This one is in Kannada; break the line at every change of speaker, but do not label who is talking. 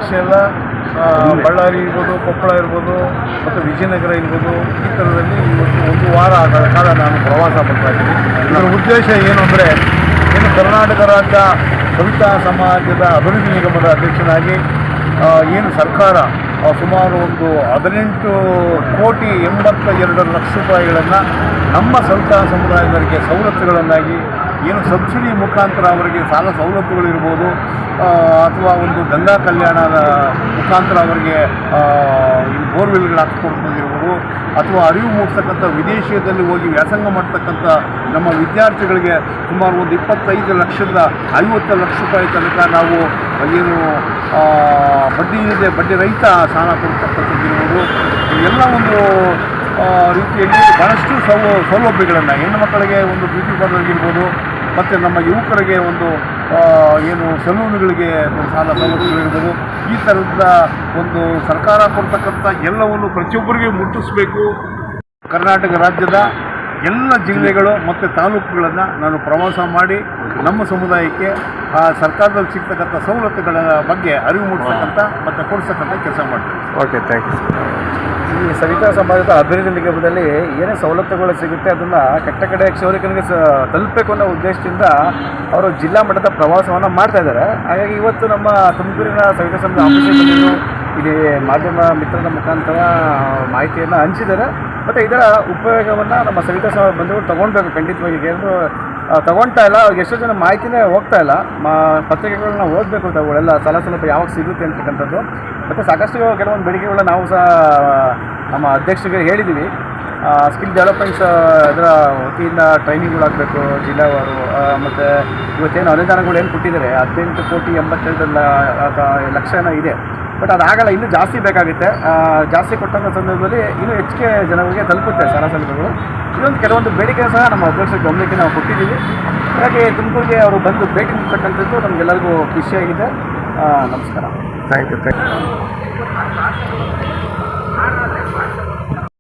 ಅಷ್ಟೇ ಅಲ್ಲ, ಬಳ್ಳಾರಿ ಇರ್ಬೋದು, ಕೊಪ್ಪಳ ಇರ್ಬೋದು, ಮತ್ತು ವಿಜಯನಗರ ಇರ್ಬೋದು, ಈ ಥರದಲ್ಲಿ ಇವತ್ತು 1 ವಾರ ಕಾಲ ನಾನು ಪ್ರವಾಸ ಮಾಡ್ತಾ ಇದ್ದೀನಿ. ಇದರ ಉದ್ದೇಶ ಏನು ಅಂದರೆ, ಏನು ಕರ್ನಾಟಕ ರಾಜ್ಯ ಸವಿತಾ ಸಮಾಜದ ಅಭಿವೃದ್ಧಿ ನಿಗಮದ ಅಧ್ಯಕ್ಷನಾಗಿ ಏನು ಸರ್ಕಾರ ಸುಮಾರು ಒಂದು 18,82,00,000 ರೂಪಾಯಿಗಳನ್ನು ನಮ್ಮ ಸವಿತಾ ಸಮುದಾಯದವರಿಗೆ ಸವಲತ್ತುಗಳನ್ನಾಗಿ, ಏನು ಸಬ್ಸಿಡಿ ಮುಖಾಂತರ ಅವರಿಗೆ ಸಾಲ ಸವಲತ್ತುಗಳಿರ್ಬೋದು, ಅಥವಾ ಒಂದು ಗಂಗಾ ಕಲ್ಯಾಣದ ಮುಖಾಂತರ ಅವರಿಗೆ ಬೋರ್ವೆಲ್ಗಳು ಹಾಕಿಕೊಡ್ಬೋದಿರ್ಬೋದು, ಅಥವಾ ಅರಿವು ಮೂಡಿಸ್ತಕ್ಕಂಥ ವಿದೇಶದಲ್ಲಿ ಹೋಗಿ ವ್ಯಾಸಂಗ ಮಾಡ್ತಕ್ಕಂಥ ನಮ್ಮ ವಿದ್ಯಾರ್ಥಿಗಳಿಗೆ ಸುಮಾರು ಒಂದು 25 ಲಕ್ಷದ 50 ಲಕ್ಷ ರೂಪಾಯಿ ತನಕ ನಾವು ಏನು ಬಡ್ಡಿ ರಹಿತ ಸಾಲ ಕೊಡ್ತಕ್ಕಂಥದ್ದಿರ್ಬೋದು. ಎಲ್ಲ ಒಂದು ರೀತಿಯಲ್ಲಿ ಭಾಳಷ್ಟು ಸೌಲಭ್ಯಗಳನ್ನು ಹೆಣ್ಣು ಮಕ್ಕಳಿಗೆ ಒಂದು ಬ್ಯೂಟಿ ಪಾರ್ಲರ್ ಇರ್ಬೋದು, ಮತ್ತು ನಮ್ಮ ಯುವಕರಿಗೆ ಒಂದು ಏನು ಸಲೂನುಗಳಿಗೆ ಸಾಲ ಸೌಲಭ್ಯಗಳಿರ್ಬೋದು, ಈ ಥರದ ಒಂದು ಸರ್ಕಾರ ಕೊಡ್ತಕ್ಕಂಥ ಎಲ್ಲವನ್ನು ಪ್ರತಿಯೊಬ್ಬರಿಗೆ ಮುಟ್ಟಿಸಬೇಕು. ಕರ್ನಾಟಕ ರಾಜ್ಯದ ಎಲ್ಲ ಜಿಲ್ಲೆಗಳು ಮತ್ತು ತಾಲೂಕುಗಳನ್ನು ನಾನು ಪ್ರವಾಸ ಮಾಡಿ ನಮ್ಮ ಸಮುದಾಯಕ್ಕೆ ಸರ್ಕಾರದಲ್ಲಿ ಸಿಗ್ತಕ್ಕಂಥ ಸವಲತ್ತುಗಳ ಬಗ್ಗೆ ಅರಿವು ಮೂಡಿಸ್ತಕ್ಕಂಥ ಮತ್ತು ಕೊಡಿಸ್ತಕ್ಕಂಥ ಕೆಲಸ ಮಾಡ್ತೀನಿ.
Okay, thank you. ಈ ಸವಿತಾ ಸಮಾಜದ ಅಭಿವೃದ್ಧಿ ನಿಗಮದಲ್ಲಿ ಏನೇ ಸವಲತ್ತುಗಳು ಸಿಗುತ್ತೆ ಅದನ್ನು ಕಟ್ಟಕಡೆ ಕ್ಷೌರಿಕನಿಗೆ ತಲುಪಬೇಕು ಅನ್ನೋ ಉದ್ದೇಶದಿಂದ ಅವರು ಜಿಲ್ಲಾ ಮಟ್ಟದ ಪ್ರವಾಸವನ್ನು ಮಾಡ್ತಾ ಇದ್ದಾರೆ. ಹಾಗಾಗಿ ಇವತ್ತು ನಮ್ಮ ತುಮಕೂರಿನ ಸವಿತಾ ಸಮಾಜದ ಆಫೀಸಲ್ಲಿ ಇಲ್ಲಿ ಮಾಧ್ಯಮ ಮಿತ್ರರ ಮುಖಾಂತರ ಮಾಹಿತಿಯನ್ನು ಹಂಚಿದ್ದಾರೆ. ಮತ್ತು ಇದರ ಉಪಯೋಗವನ್ನು ನಮ್ಮ ಸವಿತಾ ಸಮಾಜ ಬಂಧುಗಳು ತೊಗೊಳ್ಬೇಕು ಖಂಡಿತವಾಗಿ. ಯಾರು ತೊಗೊಳ್ತಾ ಇಲ್ಲ, ಅವ್ರಿಗೆ ಎಷ್ಟೋ ಜನ ಮಾಹಿತಿನೇ ಹೋಗ್ತಾ ಇಲ್ಲ. ಪತ್ರಿಕೆಗಳನ್ನ ಓದಬೇಕು ಅವುಗಳೆಲ್ಲ ಸಾಲ ಸೌಲಭ್ಯ ಯಾವಾಗ ಸಿಗುತ್ತೆ ಅಂತಕ್ಕಂಥದ್ದು. ಮತ್ತು ಸಾಕಷ್ಟು ಕೆಲವೊಂದು ಬೇಡಿಕೆಗಳನ್ನ ನಾವು ಸಹ ನಮ್ಮ ಅಧ್ಯಕ್ಷರಿಗೆ ಹೇಳಿದ್ದೀವಿ. ಸ್ಕಿಲ್ ಡೆವಲಪ್ಮೆಂಟ್ಸ್ ಇದರ ವತಿಯಿಂದ ಟ್ರೈನಿಂಗ್ಗಳಾಗಬೇಕು ಜಿಲ್ಲಾವಾರು. ಮತ್ತು ಇವತ್ತೇನು ಅನುದಾನಗಳು ಏನು ಕೊಟ್ಟಿದ್ದಾರೆ 18,82,00,000 ಇದೆ. ಬಟ್ ಅದಾಗಲ್ಲ, ಇನ್ನೂ ಜಾಸ್ತಿ ಬೇಕಾಗುತ್ತೆ. ಜಾಸ್ತಿ ಕೊಟ್ಟಂಥ ಸಂದರ್ಭದಲ್ಲಿ ಇನ್ನೂ ಹೆಚ್ಚಿಗೆ ಜನಗಳಿಗೆ ತಲುಪುತ್ತೆ ಸಾಲ ಸೌಲಭ್ಯಗಳು. ಇದೊಂದು ಕೆಲವೊಂದು ಬೇಡಿಕೆ ಸಹ ನಮ್ಮ ಅಧ್ಯಕ್ಷರ ಗಮನಕ್ಕೆ ನಾವು ಕೊಟ್ಟಿದ್ದೀವಿ. ಹಾಗಾಗಿ ತುಮಕೂರಿಗೆ ಅವರು ಬಂದು ಭೇಟಿ ನೀಡ್ತಕ್ಕಂಥದ್ದು ನಮಗೆಲ್ಲರಿಗೂ ಖುಷಿಯಾಗಿದೆ. ನಮಸ್ಕಾರ. Thank you.